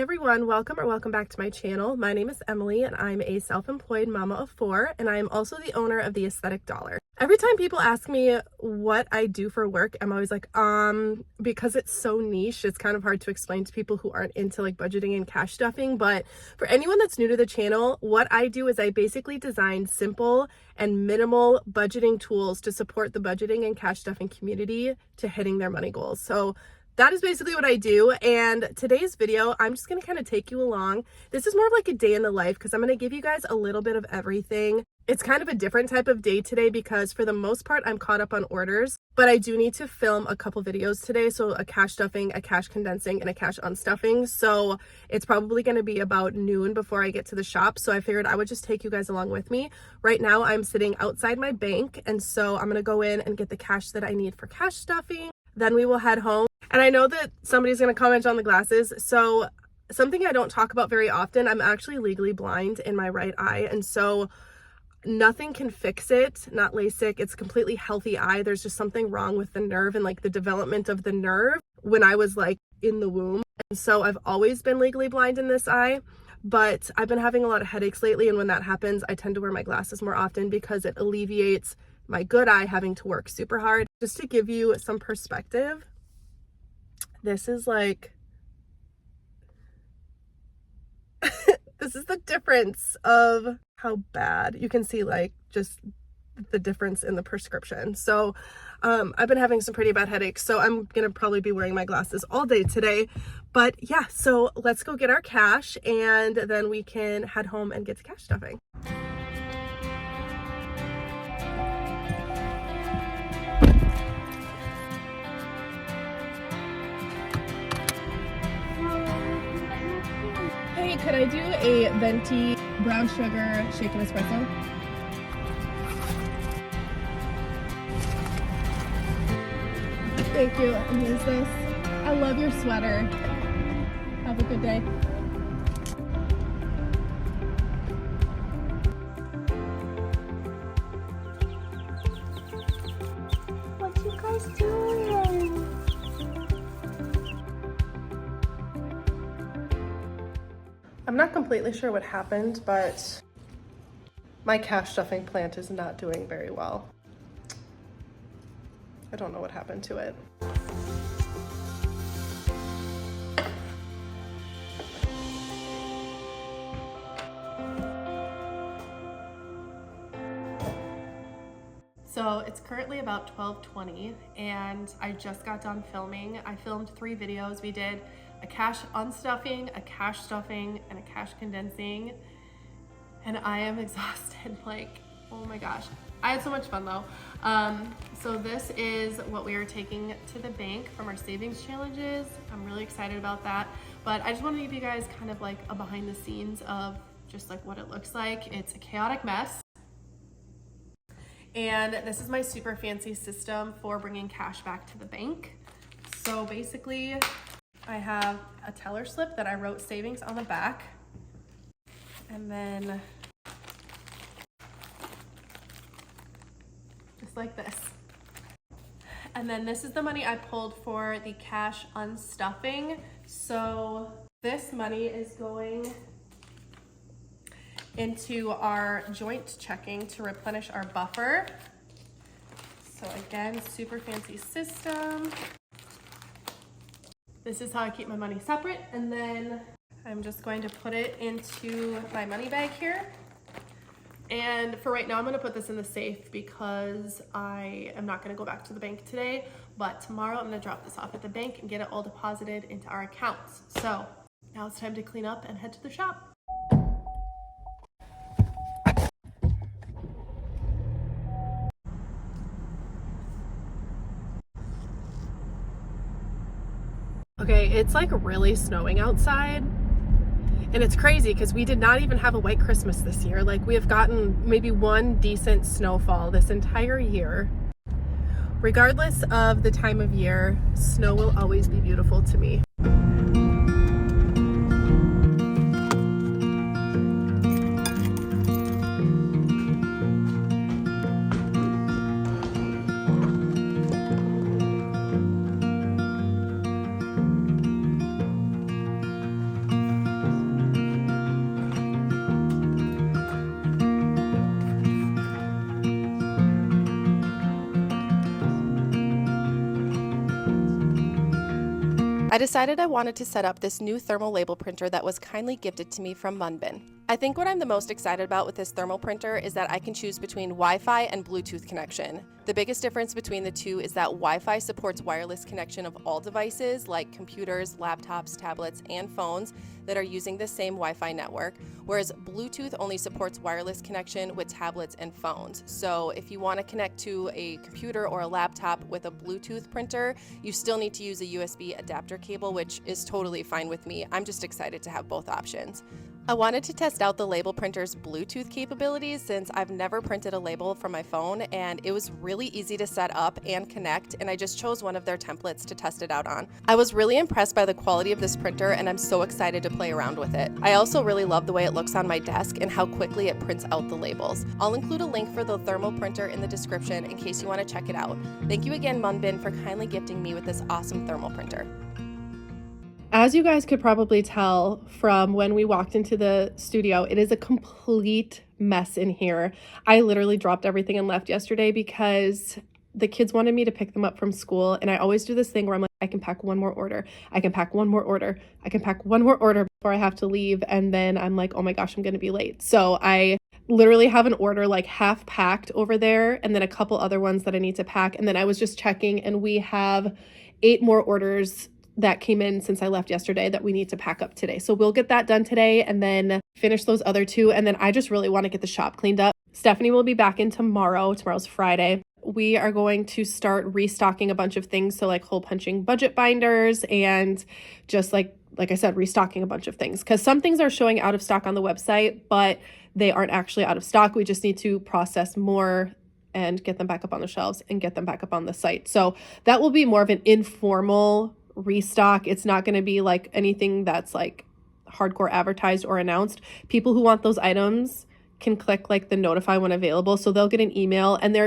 everyone, welcome back to my channel. My name is Emily and I'm a self-employed mama of 4, and I am also the owner of the Aesthetic Dollar. Every time people ask me what I do for work, I'm always like, because it's so niche, it's kind of hard to explain to people who aren't into like budgeting and cash stuffing. But for anyone that's new to the channel, what I do is I basically design simple and minimal budgeting tools to support the budgeting and cash stuffing community to hitting their money goals. So that is basically what I do. And today's video, I'm just going to kind of take you along. This is more of like a day in the life because I'm going to give you guys a little bit of everything. It's kind of a different type of day today because for the most part, I'm caught up on orders, but I do need to film a couple videos today. So a cash stuffing, a cash condensing, and a cash unstuffing. So it's probably going to be about noon before I get to the shop. So I figured I would just take you guys along with me. Right now, I'm sitting outside my bank. And so I'm going to go in and get the cash that I need for cash stuffing. Then we will head home. And I know that somebody's going to comment on the glasses. So something I don't talk about very often, I'm actually legally blind in my right eye. And so nothing can fix it, not LASIK. It's a completely healthy eye. There's just something wrong with the nerve and like the development of the nerve when I was like in the womb. And so I've always been legally blind in this eye, but I've been having a lot of headaches lately. And when that happens, I tend to wear my glasses more often because it alleviates my good eye having to work super hard. Just to give you some perspective, this is like, this is the difference of how bad you can see, like just the difference in the prescription. So I've been having some pretty bad headaches, so I'm gonna probably be wearing my glasses all day today. But yeah, so let's go get our cash and then we can head home and get to cash stuffing. Hey, could I do a venti brown sugar shaken espresso? Thank you. And here's this. I love your sweater. Have a good day. What you guys doing? I'm not completely sure what happened, but my cash stuffing plant is not doing very well. I don't know what happened to it. So it's currently about 12:20 and I just got done filming. I filmed 3 videos. We did a cash unstuffing, a cash stuffing, and a cash condensing. And I am exhausted, like, oh my gosh. I had so much fun though. So this is what we are taking to the bank from our savings challenges. I'm really excited about that. But I just want to give you guys kind of like a behind the scenes of just like what it looks like. It's a chaotic mess. And this is my super fancy system for bringing cash back to the bank. So basically, I have a teller slip that I wrote savings on the back. And then just like this. And then this is the money I pulled for the cash unstuffing. So this money is going into our joint checking to replenish our buffer. So again, super fancy system. This is how I keep my money separate. And then I'm just going to put it into my money bag here. And for right now, I'm gonna put this in the safe because I am not gonna go back to the bank today, but tomorrow I'm gonna drop this off at the bank and get it all deposited into our accounts. So now it's time to clean up and head to the shop. Okay, it's like really snowing outside. And it's crazy because we did not even have a white Christmas this year. Like we have gotten maybe one decent snowfall this entire year. Regardless of the time of year, snow will always be beautiful to me. I decided I wanted to set up this new thermal label printer that was kindly gifted to me from Munbyn. I think what I'm the most excited about with this thermal printer is that I can choose between Wi-Fi and Bluetooth connection. The biggest difference between the two is that Wi-Fi supports wireless connection of all devices like computers, laptops, tablets, and phones that are using the same Wi-Fi network, whereas Bluetooth only supports wireless connection with tablets and phones. So if you want to connect to a computer or a laptop with a Bluetooth printer, you still need to use a USB adapter cable, which is totally fine with me. I'm just excited to have both options. I wanted to test out the label printer's Bluetooth capabilities since I've never printed a label from my phone, and it was really easy to set up and connect, and I just chose one of their templates to test it out on. I was really impressed by the quality of this printer, and I'm so excited to play around with it. I also really love the way it looks on my desk and how quickly it prints out the labels. I'll include a link for the thermal printer in the description in case you want to check it out. Thank you again, Munbyn, for kindly gifting me with this awesome thermal printer. As you guys could probably tell from when we walked into the studio, it is a complete mess in here. I literally dropped everything and left yesterday because the kids wanted me to pick them up from school. And I always do this thing where I'm like, I can pack one more order. I can pack one more order. I can pack one more order before I have to leave. And then I'm like, oh my gosh, I'm going to be late. So I literally have an order like half packed over there and then a couple other ones that I need to pack. And then I was just checking and we have 8 more orders that came in since I left yesterday that we need to pack up today. So we'll get that done today and then finish those other 2. And then I just really want to get the shop cleaned up. Stephanie will be back in tomorrow. Tomorrow's Friday. We are going to start restocking a bunch of things. So like hole punching budget binders and just like I said, restocking a bunch of things because some things are showing out of stock on the website, but they aren't actually out of stock. We just need to process more and get them back up on the shelves and get them back up on the site. So that will be more of an informal restock. It's not going to be like anything that's like hardcore advertised or announced. People who want those items can click like the notify when available. So they'll get an email and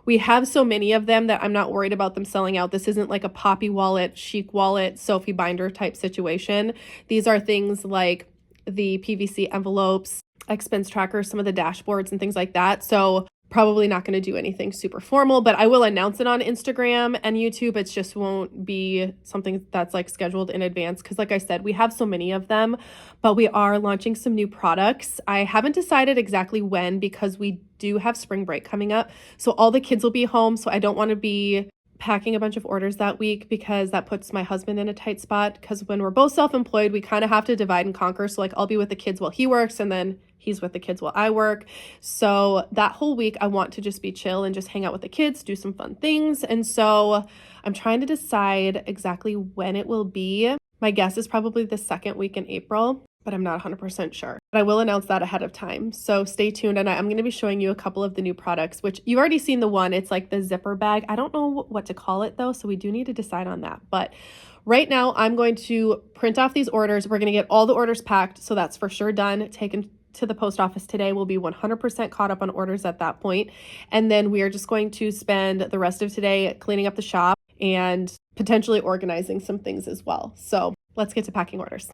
we have so many of them that I'm not worried about them selling out. This isn't like a Poppy wallet, Chic wallet, Sophie binder type situation. These are things like the PVC envelopes, expense trackers, some of the dashboards and things like that. So probably not going to do anything super formal, but I will announce it on Instagram and YouTube. It just won't be something that's like scheduled in advance because like I said, we have so many of them, but we are launching some new products. I haven't decided exactly when because we do have spring break coming up. So all the kids will be home. So I don't want to be packing a bunch of orders that week because that puts my husband in a tight spot because when we're both self-employed, we kind of have to divide and conquer. So like I'll be with the kids while he works and then he's with the kids while I work. So that whole week I want to just be chill and just hang out with the kids, do some fun things. And so I'm trying to decide exactly when it will be. My guess is probably the second week in April, but I'm not 100% sure. But I will announce that ahead of time. So stay tuned. And I'm going to be showing you a couple of the new products, which you've already seen the one. It's like the zipper bag. I don't know what to call it though. So we do need to decide on that. But right now I'm going to print off these orders. We're going to get all the orders packed. So that's for sure done. Taken to the post office today. We'll be 100% caught up on orders at that point. And then we are just going to spend the rest of today cleaning up the shop and potentially organizing some things as well. So let's get to packing orders.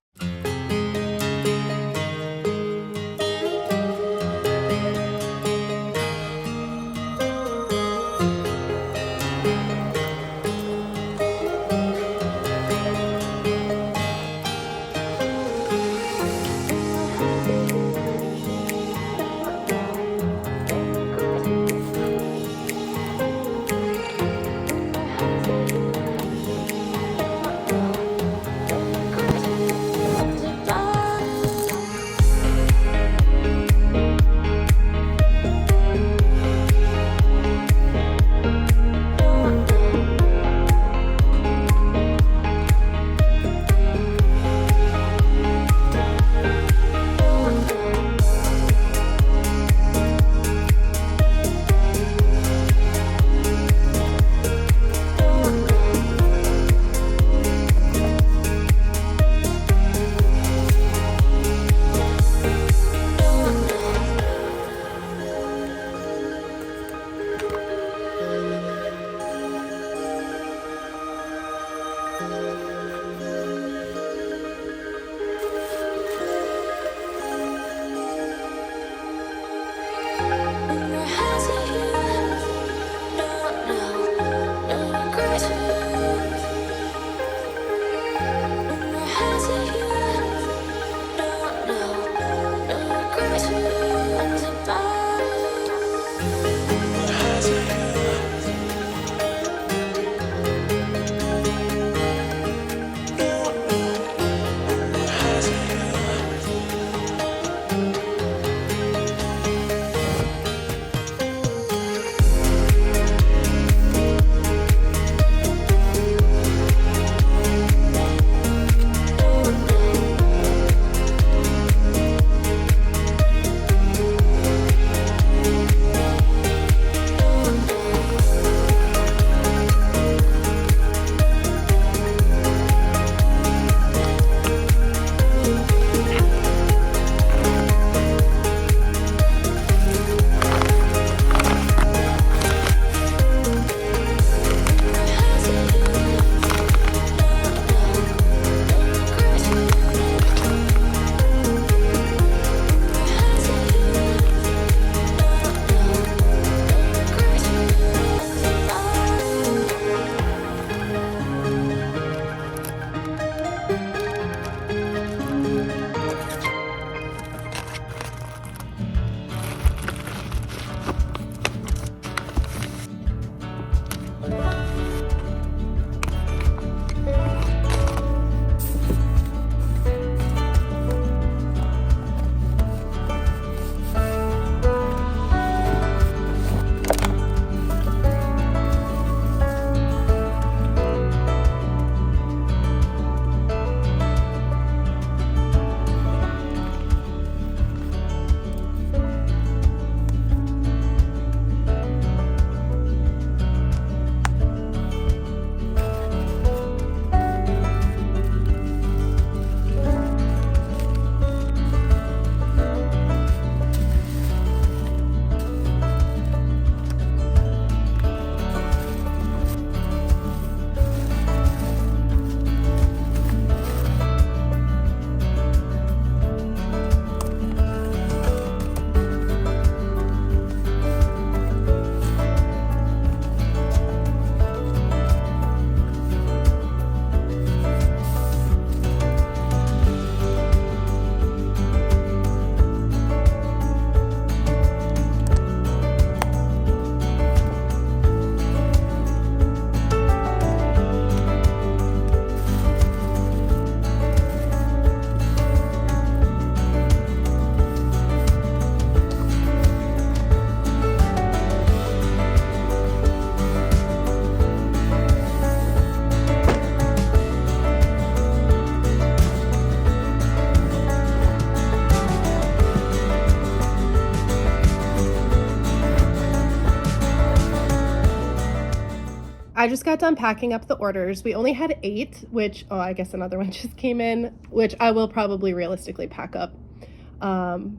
I just got done packing up the orders. We only had 8, which, oh, I guess another one just came in, which I will probably realistically pack up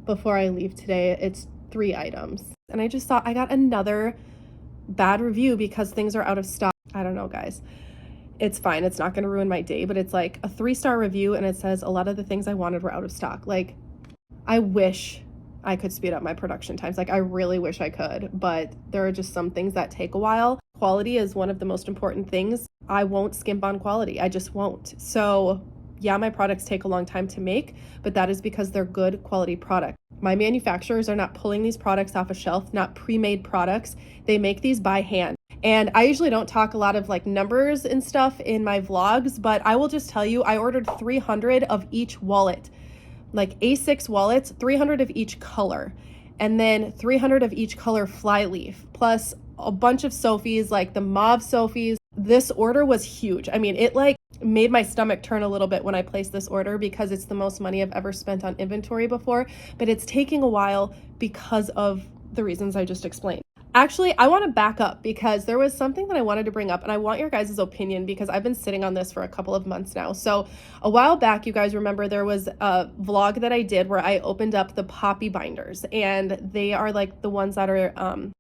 before I leave today. It's 3 items. And I just thought I got another bad review because things are out of stock. I don't know, guys. It's fine. It's not going to ruin my day, but it's like a 3-star review and it says a lot of the things I wanted were out of stock. Like, I wish I could speed up my production times. Like, I really wish I could, but there are just some things that take a while. Quality is one of the most important things. I won't skimp on quality. I just won't. So yeah, my products take a long time to make, but that is because they're good quality products. My manufacturers are not pulling these products off a shelf, not pre-made products. They make these by hand. And I usually don't talk a lot of like numbers and stuff in my vlogs, but I will just tell you, I ordered 300 of each wallet. Like A6 wallets, 300 of each color, and then 300 of each color flyleaf, plus a bunch of Sophies, like the mauve Sophies. This order was huge. I mean, it like made my stomach turn a little bit when I placed this order because it's the most money I've ever spent on inventory before, but it's taking a while because of the reasons I just explained. Actually, I want to back up because there was something that I wanted to bring up and I want your guys' opinion because I've been sitting on this for a couple of months now. So a while back, you guys remember there was a vlog that I did where I opened up the poppy binders, and they are like the ones that are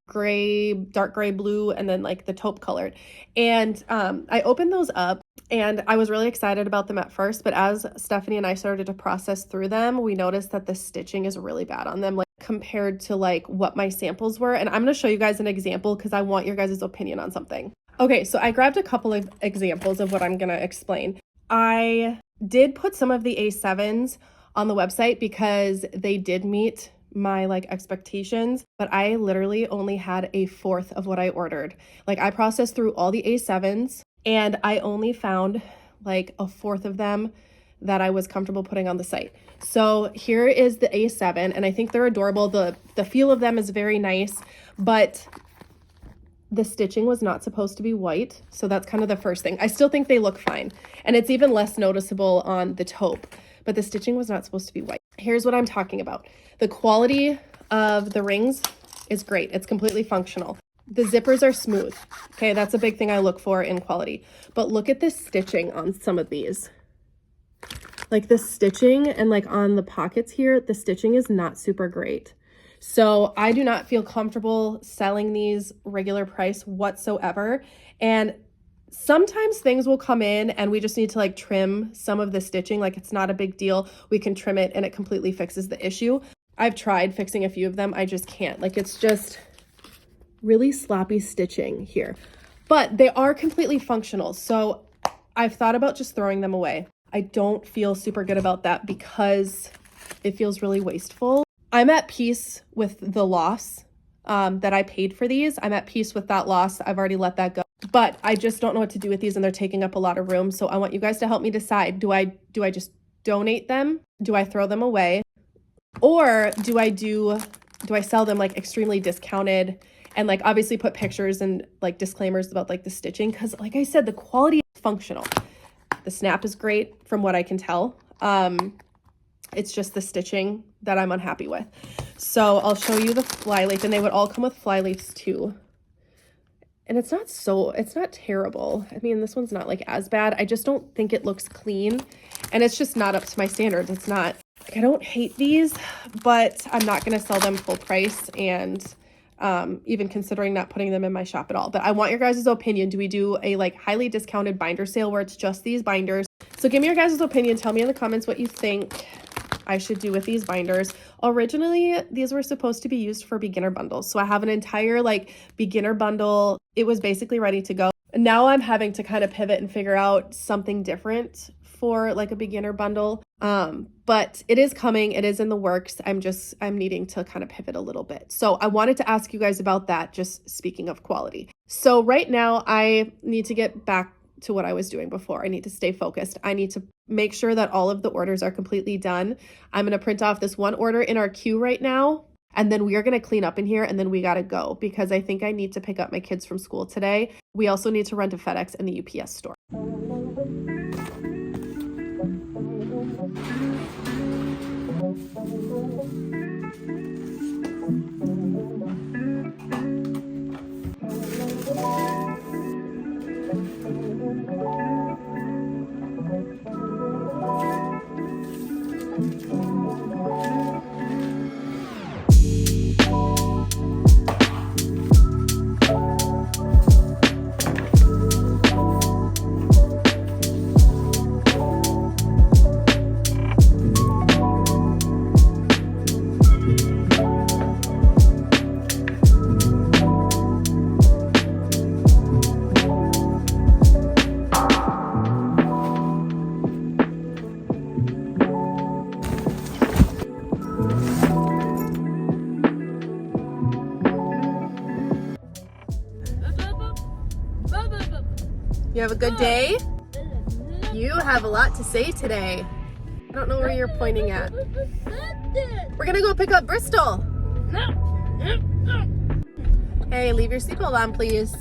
gray, dark gray, blue, and then like the taupe colored. And I opened those up and I was really excited about them at first, but as Stephanie and I started to process through them, we noticed that the stitching is really bad on them, like compared to like what my samples were. And I'm going to show you guys an example because I want your guys' opinion on something. Okay, so I grabbed a couple of examples of what I'm going to explain. I did put some of the A7s on the website because they did meet my like expectations, but I literally only had a fourth of what I ordered. Like, I processed through all the A7s and I only found like a fourth of them that I was comfortable putting on the site. So here is the A7, and I think they're adorable. The feel of them is very nice, but the stitching was not supposed to be white. So that's kind of the first thing. I still think they look fine, and it's even less noticeable on the taupe, but the stitching was not supposed to be white. Here's what I'm talking about. The quality of the rings is great. It's completely functional. The zippers are smooth. Okay, that's a big thing I look for in quality. But look at this stitching on some of these. Like the stitching and like on the pockets here, the stitching is not super great. So I do not feel comfortable selling these regular price whatsoever. And sometimes things will come in and we just need to like trim some of the stitching. Like, it's not a big deal. We can trim it and it completely fixes the issue. I've tried fixing a few of them. I just can't. Like, it's just really sloppy stitching here, but they are completely functional. So I've thought about just throwing them away. I don't feel super good about that because it feels really wasteful. I'm at peace with the loss that I paid for these. I'm at peace with that loss. I've already let that go, but I just don't know what to do with these, and they're taking up a lot of room. So I want you guys to help me decide. Do I just donate them? Do I throw them away? Or do I sell them like extremely discounted and like obviously put pictures and like disclaimers about like the stitching? Because like I said, the quality is functional. The snap is great from what I can tell. It's just the stitching that I'm unhappy with. So I'll show you the flyleaf, and they would all come with flyleafs too. And it's not terrible. I mean, this one's not like as bad. I just don't think it looks clean, and it's just not up to my standards. It's not, like, I don't hate these, but I'm not going to sell them full price, and even considering not putting them in my shop at all. But I want your guys' opinion. Do we do a like highly discounted binder sale where it's just these binders? So give me your guys' opinion. Tell me in the comments what you think I should do with these binders. Originally, these were supposed to be used for beginner bundles. So I have an entire like beginner bundle. It was basically ready to go. Now I'm having to kind of pivot and figure out something different for like a beginner bundle. But it is coming. It is in the works. I'm needing to kind of pivot a little bit. So I wanted to ask you guys about that, just speaking of quality. So right now I need to get back to what I was doing before. I need to stay focused. I need to make sure that all of the orders are completely done. I'm going to print off this one order in our queue right now, and then we are going to clean up in here, and then we got to go because I think I need to pick up my kids from school today. We also need to run to FedEx and the UPS store. You have a good day? You have a lot to say today. I don't know where you're pointing at. We're gonna go pick up Bristol. Hey, leave your seatbelt on, please.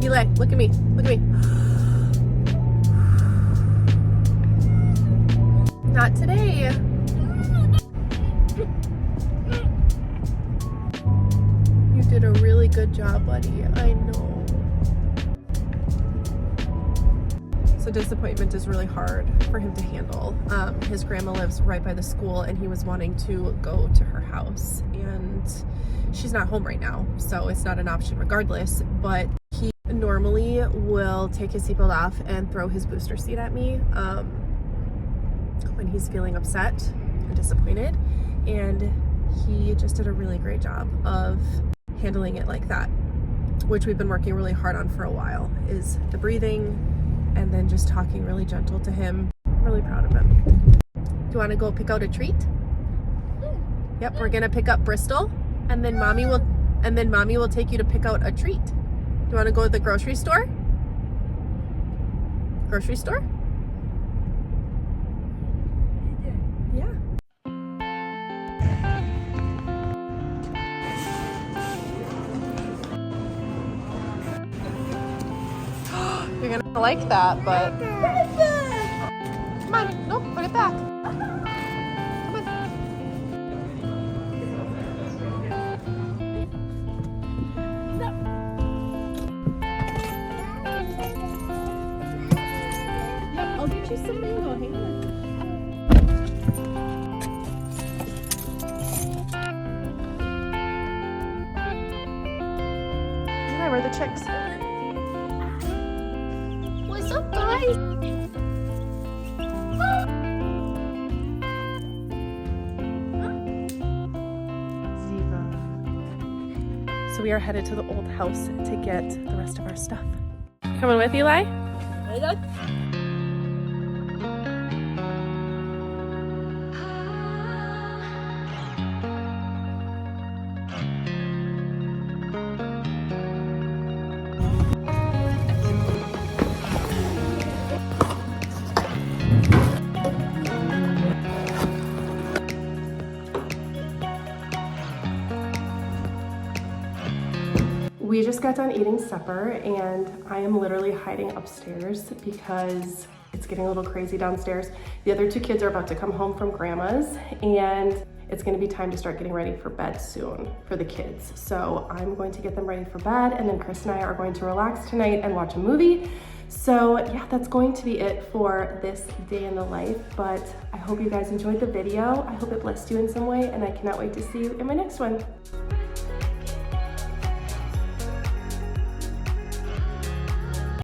Eli, look at me. Look at me. Not today. You did a really good job, buddy. I know. So disappointment is really hard for him to handle. His grandma lives right by the school and he was wanting to go to her house and she's not home right now, so it's not an option regardless, but he normally will take his seatbelt off and throw his booster seat at me when he's feeling upset and disappointed, and he just did a really great job of handling it like that, which we've been working really hard on for a while, is the breathing and then just talking really gentle to him. I'm really proud of him. Do you want to go pick out a treat? Yep, we're gonna pick up Bristol, and then mommy will take you to pick out a treat. Do you want to go to the grocery store? Grocery store? Yeah. You're gonna like that, but come on, no, put it back. Come on. Yep, I'll get you some mango. Hang on. Hi, where are the chicks? What's up, guys? So we are headed to the old house to get the rest of our stuff. Coming with, Eli? We just got done eating supper and I am literally hiding upstairs because it's getting a little crazy downstairs. The other two kids are about to come home from grandma's and it's gonna be time to start getting ready for bed soon for the kids. So I'm going to get them ready for bed, and then Chris and I are going to relax tonight and watch a movie. So yeah, that's going to be it for this day in the life, but I hope you guys enjoyed the video. I hope it blessed you in some way, and I cannot wait to see you in my next one.